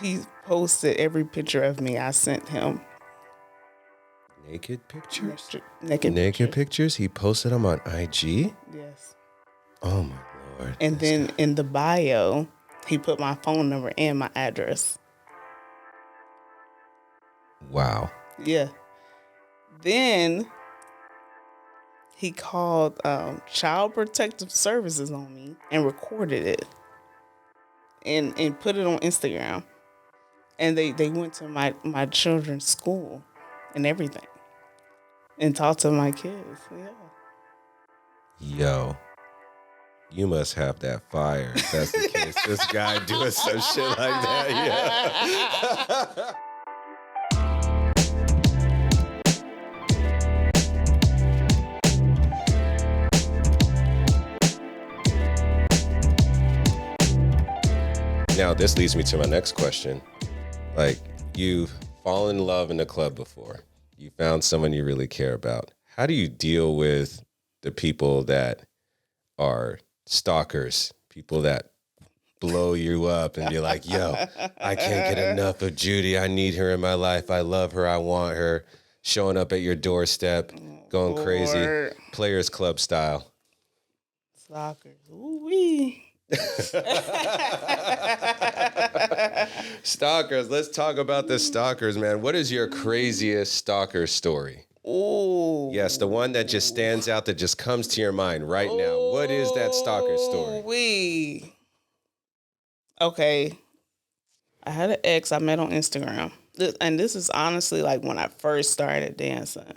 he posted every picture of me I sent him. Naked pictures? Naked pictures? He posted them on IG? Yes. Oh, my Lord. And then in the bio, he put my phone number and my address. Wow. Yeah. Then he called Child Protective Services on me and recorded it and put it on Instagram. And they went to my children's school and everything and talked to my kids. Yeah. Yo. You must have that fire. If that's the case. This guy doing some shit like that. Yeah. Now, this leads me to my next question. Like, you've fallen in love in the club before. You found someone you really care about. How do you deal with the people that are stalkers, people that blow you up and be like, yo, I can't get enough of Judy. I need her in my life. I love her. I want her. Showing up at your doorstep, going crazy, Players Club style. Stalkers. OooWeee. Stalkers. Let's talk about the stalkers, man. What is your craziest stalker story? Oh, yes, the one that just stands out, that just comes to your mind right now. What is that stalker story? Okay, I had an ex I met on Instagram, and this is honestly like when I first started dancing.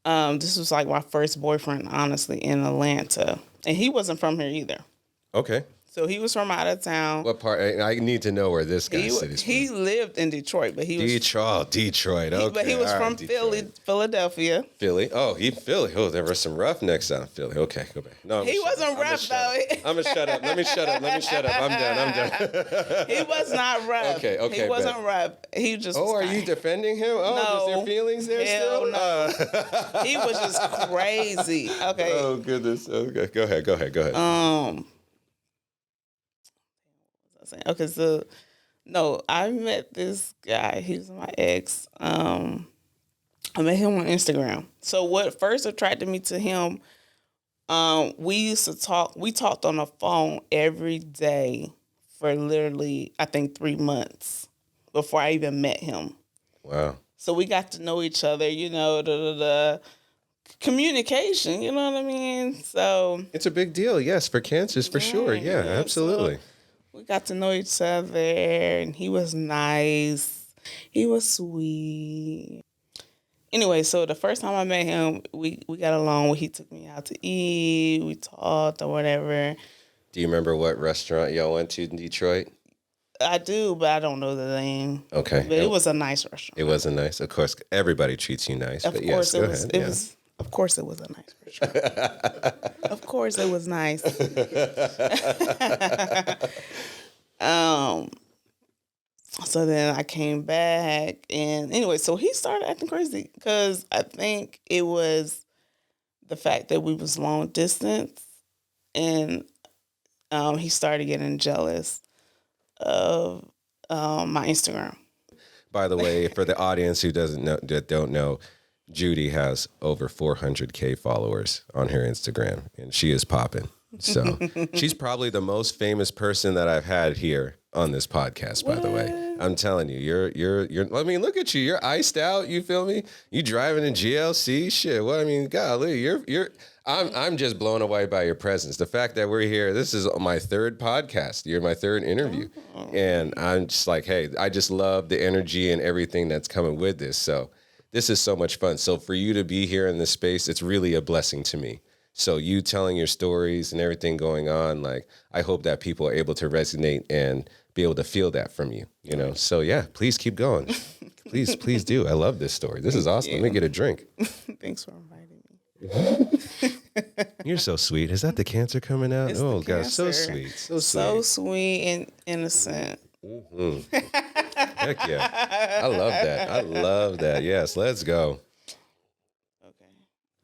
This was like my first boyfriend, honestly, in Atlanta, and he wasn't from here either. Okay. So he was from out of town. What part? I need to know where this guy said he's from. He lived in Detroit, but he was Detroit. Okay, but he was from Philadelphia. Philly. Oh, Philly. Oh, there were some roughnecks out of Philly. Okay, go back. No, he wasn't rough though. I'm gonna shut up. Let me shut up. I'm done. He was not rough. Okay. He wasn't rough. He just. Oh, are you defending him? Oh, no. Is there feelings there still? No. He was just crazy. Okay. Oh goodness. Okay, go ahead. Okay, so no, I met this guy. He was my ex. I met him on Instagram. So what first attracted me to him? We used to talk. We talked on the phone every day for literally, I think, 3 months before I even met him. Wow. So we got to know each other. You know, the communication. You know what I mean? So it's a big deal. Yes, for cancers, for sure. Yeah, absolutely. So, we got to know each other, and he was nice. He was sweet. Anyway, so the first time I met him, we got along. He took me out to eat. We talked or whatever. Do you remember what restaurant y'all went to in Detroit? I do, but I don't know the name. Okay. But it was a nice restaurant. It was a nice. Of course, everybody treats you nice. Of but course, yes, it was. Of course, it was a nice restaurant. Of course, it was nice. So then I came back, and anyway, so he started acting crazy because I think it was the fact that we was long distance, and he started getting jealous of my Instagram. By the way, for the audience who don't know, Judy has over 400K followers on her Instagram, and she is popping. So she's probably the most famous person that I've had here on this podcast. By the way, I'm telling you, you're. I mean, look at you. You're iced out. You feel me? You driving in GLC shit. What I mean, golly, you're. I'm just blown away by your presence. The fact that we're here. This is my third podcast. You're my third interview, and I'm just like, hey, I just love the energy and everything that's coming with this. So. This is so much fun. So for you to be here in this space, it's really a blessing to me. So you telling your stories and everything going on, like, I hope that people are able to resonate and be able to feel that from you, you know? So yeah, please keep going. Please do. I love this story. This is awesome. Let me get a drink. Thanks for inviting me. You're so sweet. Is that the cancer coming out? It's oh God, so sweet. So sweet and innocent. Mm-hmm. Heck yeah. I love that. Yes, let's go.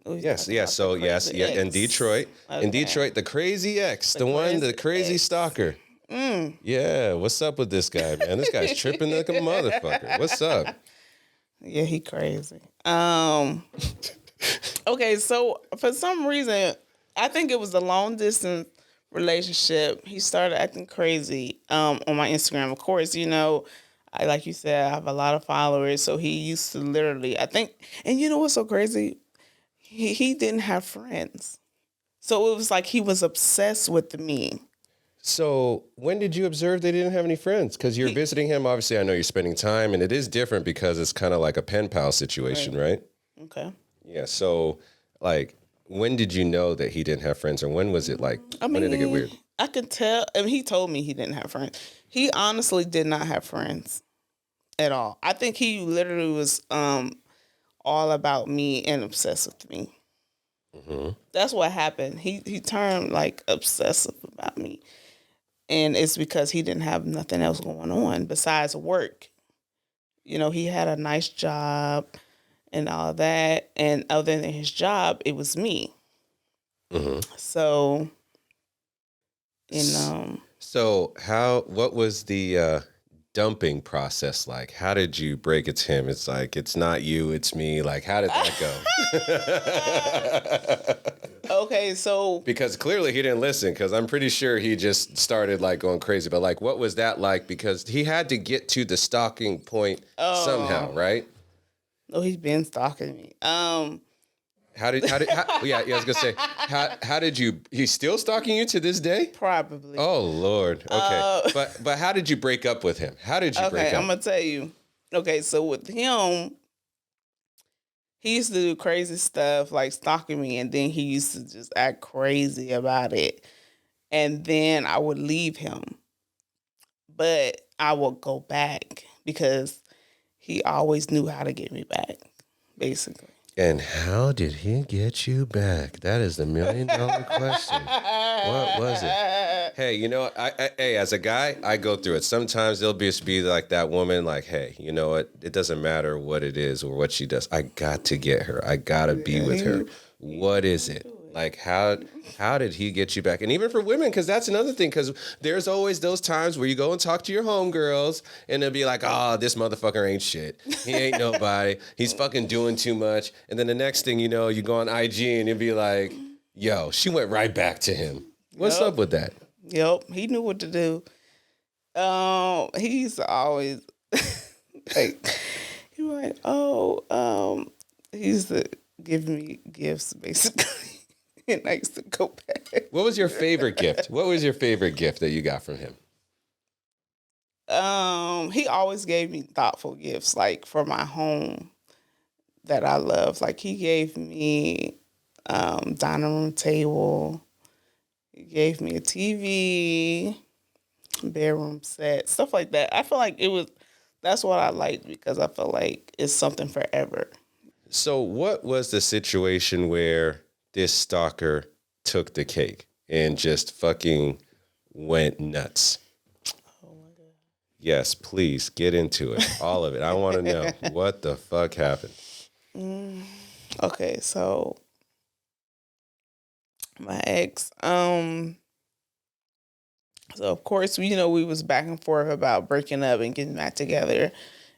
Okay. Yes. So yes. Yeah. In Detroit, the crazy ex, the crazy stalker. Yeah, what's up with this guy, man? This guy's tripping like a motherfucker. What's up? Yeah, he crazy. Okay, so for some reason, I think it was a long distance relationship. He started acting crazy on my Instagram. Of course, I like you said, I have a lot of followers. So he used to literally, I think, and you know what's so crazy? He didn't have friends. So it was like he was obsessed with me. So when did you observe they didn't have any friends? Because you're visiting him. Obviously, I know you're spending time, and it is different because it's kind of like a pen pal situation, right? Okay. Yeah. So, like, when did you know that he didn't have friends, or when was it like? When did it get weird? I could tell. I mean, he told me he didn't have friends. He honestly did not have friends at all. I think he literally was all about me and obsessed with me. Mm-hmm. That's what happened. He turned like obsessive about me. And it's because he didn't have nothing else going on besides work. He had a nice job and all that. And other than his job, it was me. Mm-hmm. So, So what was the dumping process like? How did you break it to him? It's like, it's not you, it's me. Like, how did that go? Okay, so because clearly he didn't listen, because I'm pretty sure he just started like going crazy. But like, what was that like? Because he had to get to the stalking point somehow, right? No, he's been stalking me. Yeah, I was gonna say, how did you? He's still stalking you to this day? Probably. Oh Lord. Okay, but how did you break up with him? How did you break up? Okay, I'm gonna tell you. Okay, so with him, he used to do crazy stuff like stalking me, and then he used to just act crazy about it. And then I would leave him. But I would go back because he always knew how to get me back, basically. And how did he get you back? That is the $1 million question. What was it? Hey, hey, as a guy, I go through it. Sometimes there'll be like that woman, like, hey, you know what? It doesn't matter what it is or what she does. I got to get her. I got to be with her. What is it? Like, how did he get you back? And even for women, because that's another thing, because there's always those times where you go and talk to your homegirls, and they'll be like, oh, this motherfucker ain't shit. He ain't nobody. He's fucking doing too much. And then the next thing you know, you go on IG, and you'll be like, yo, she went right back to him. What's up with that? Yep, he knew what to do. He used to always, like, he was like, he used to give me gifts, basically. And I used to go back. What was your favorite gift? What was your favorite gift that you got from him? He always gave me thoughtful gifts, like for my home that I love. Like he gave me dining room table. He gave me a TV, bedroom set, stuff like that. I feel like that's what I liked because I feel like it's something forever. So what was the situation where this stalker took the cake and just fucking went nuts? Oh my God. Yes, please get into it. All of it. I want to know what the fuck happened. Okay, so my ex, so of course, we was back and forth about breaking up and getting back together.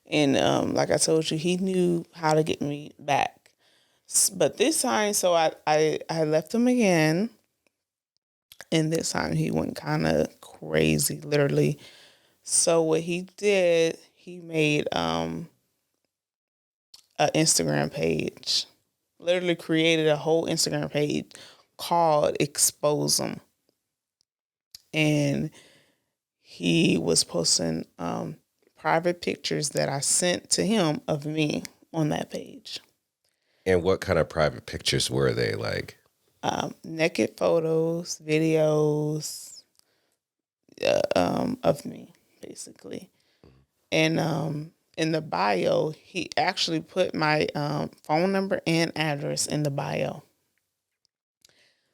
And like I told you, he knew how to get me back. But this time, so I left him again. And this time he went kind of crazy, literally. So what he did, he made an Instagram page. Literally created a whole Instagram page called Expose 'Em. And he was posting private pictures that I sent to him of me on that page. And what kind of private pictures were they like? Naked photos, videos of me, basically. And in the bio, he actually put my phone number and address in the bio.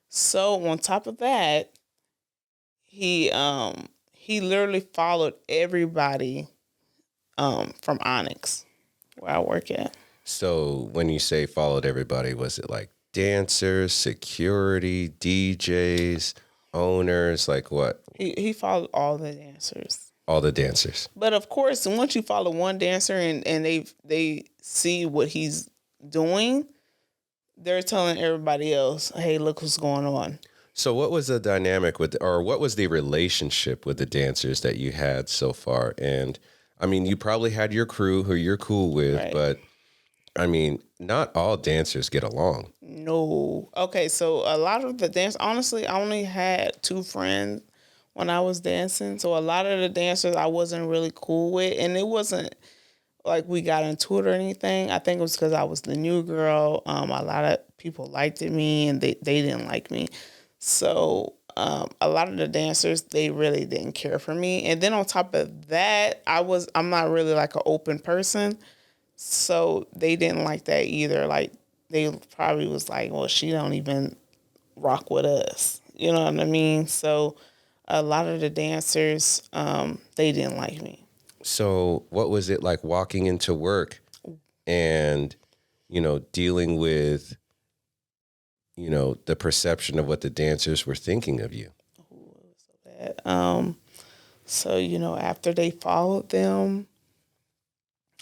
So on top of that, he literally followed everybody from Onyx, where I work at. So when you say followed everybody, was it like dancers, security, DJs, owners? Like what? He followed all the dancers. All the dancers. But of course, once you follow one dancer and they see what he's doing, they're telling everybody else, "Hey, look what's going on." So what was the dynamic with, or what was the relationship with the dancers that you had so far? And I mean, you probably had your crew who you're cool with, Right. but I mean, not all dancers get along. No. Okay, so a lot of the dance, honestly, I only had 2 friends when I was dancing. So a lot of the dancers I wasn't really cool with. And it wasn't like we got into it or anything. I think it was because I was the new girl. A lot of people liked me and they didn't like me. So a lot of the dancers, they really didn't care for me. And then on top of that, I'm not really like an open person. So they didn't like that either. Like they probably was like, well, she don't even rock with us. You know what I mean? So a lot of the dancers, they didn't like me. So what was it like walking into work and, dealing with, the perception of what the dancers were thinking of you? Ooh, it was so bad. So, after they followed them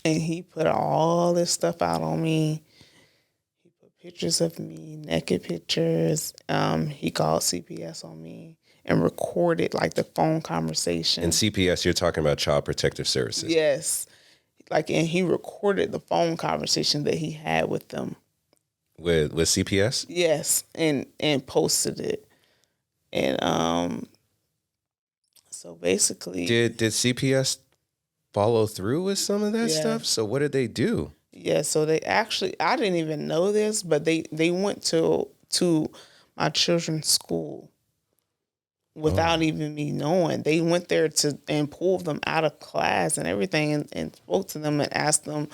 and he put all this stuff out on me, he put pictures of me, naked pictures. He called CPS on me and recorded like the phone conversation. And CPS, you're talking about Child Protective Services. Yes. And he recorded the phone conversation that he had with them. With CPS? Yes, and posted it. And so basically, Did CPS follow through with some of that stuff? So what did they do? Yeah, so they actually, I didn't even know this, but they went to my children's school without even me knowing. They went there and pulled them out of class and everything and spoke to them and asked them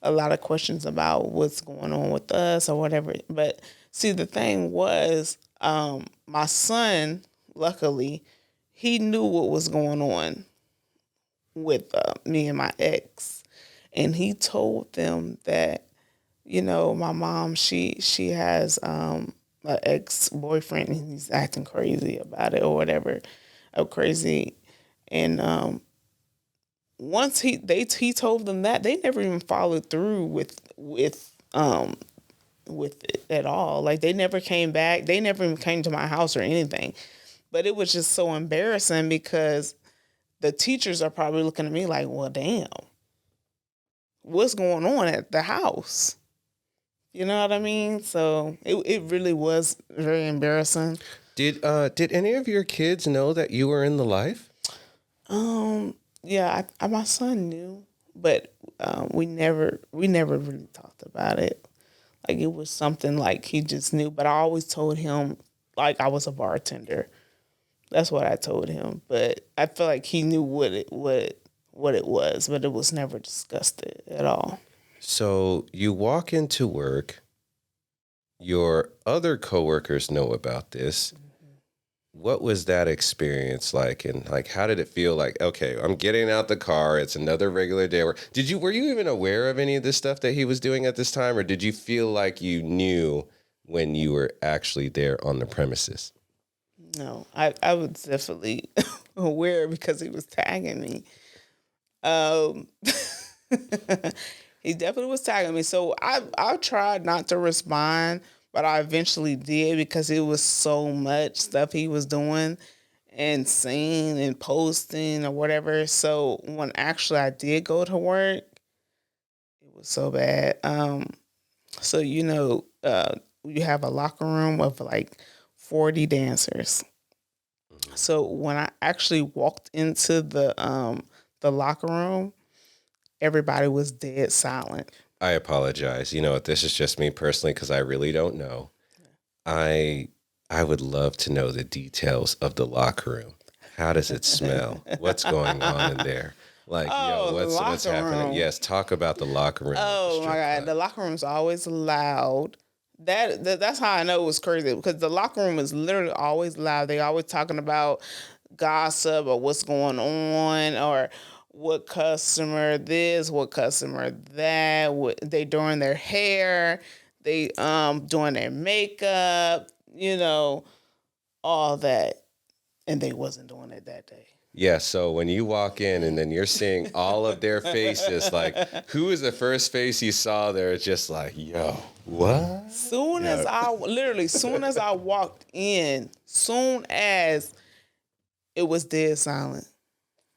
a lot of questions about what's going on with us or whatever. But see, the thing was, my son, luckily, he knew what was going on with me and my ex. And he told them that, my mom, she has an ex-boyfriend and he's acting crazy about it or whatever, crazy. And once he told them that, they never even followed through with it at all. Like they never came back. They never even came to my house or anything. But it was just so embarrassing because the teachers are probably looking at me like, well, damn, what's going on at the house? You know what I mean? So it really was very embarrassing. Did any of your kids know that you were in the life? Yeah, my son knew, but we never really talked about it. Like it was something like he just knew, but I always told him like I was a bartender. That's what I told him, but I feel like he knew what it was, but it was never discussed at all. So you walk into work, your other coworkers know about this. What was that experience like? And like, how did it feel like, okay, I'm getting out the car. It's another regular day. Were you even aware of any of this stuff that he was doing at this time? Or did you feel like you knew when you were actually there on the premises? No, I was definitely aware because he was tagging me. He definitely was tagging me. So I tried not to respond, but I eventually did because it was so much stuff he was doing and saying and posting or whatever. So when actually I did go to work, it was so bad. So you have a locker room of like 40 dancers. So when I actually walked into the locker room, everybody was dead silent. I apologize. This is just me personally because I really don't know. I would love to know the details of the locker room. How does it smell? What's going on in there? Like, what's happening? Room. Yes, talk about the locker room. Oh my God, the locker room's always loud. That's how I know it was crazy because the locker room is literally always loud. They always talking about gossip or what's going on or what customer this, what customer that, what they doing their hair, they doing their makeup, all that. and they wasn't doing it that day. Yeah, so when you walk in and then you're seeing all of their faces, like, who is the first face you saw there? It's just like, yo, what? Soon as I walked in, soon as it was dead silent.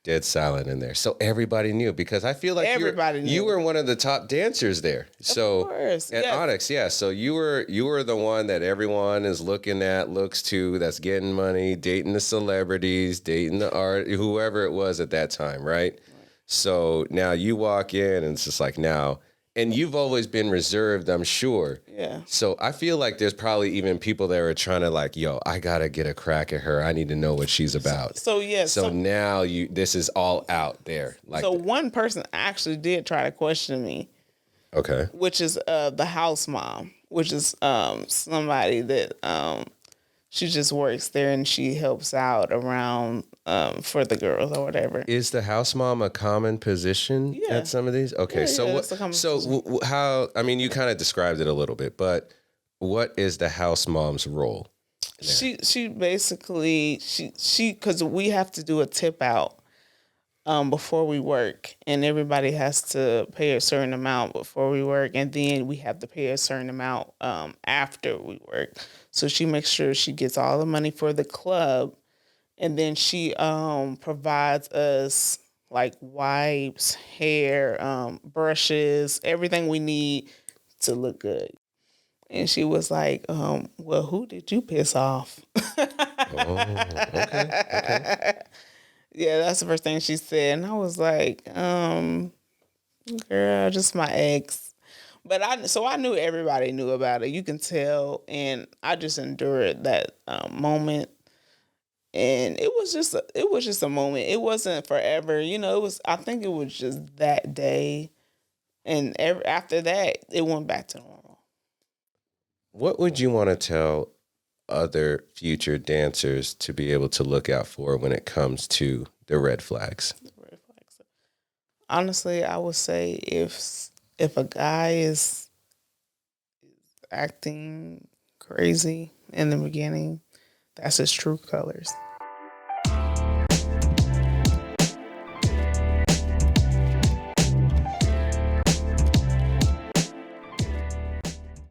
Dead silent in there. So everybody knew, because I feel like Everybody knew. you were one of the top dancers there. So Of course, at yeah. Onyx, yeah. So you were the one that everyone is looks to, that's getting money, dating the celebrities, dating the art, whoever it was at that time, right? So now you walk in and it's just like now, and you've always been reserved, I'm sure. Yeah. So I feel like there's probably even people that are trying to like, yo, I gotta get a crack at her. I need to know what she's about. So yeah. So now this is all out there. Like, so one person actually did try to question me. Okay. Which is the house mom, which is somebody that she just works there and she helps out around for the girls or whatever. Is the house mom a common position at some of these? Okay, Yeah, so that's a common position. how? I mean, you kind of described it a little bit, but what is the house mom's role? She basically because we have to do a tip out before we work, and everybody has to pay a certain amount before we work, and then we have to pay a certain amount after we work. So she makes sure she gets all the money for the club, and then she provides us like wipes, hair, brushes, everything we need to look good. And she was like, well, who did you piss off? Okay. Yeah, that's the first thing she said. And I was like, girl, just my ex. But I knew everybody knew about it. You can tell. And I just endured that moment. And it was just a moment. It wasn't forever. I think it was just that day. And after that, it went back to normal. What would you want to tell other future dancers to be able to look out for when it comes to the red flags? Honestly, I would say if a guy is acting crazy in the beginning, that's his true colors.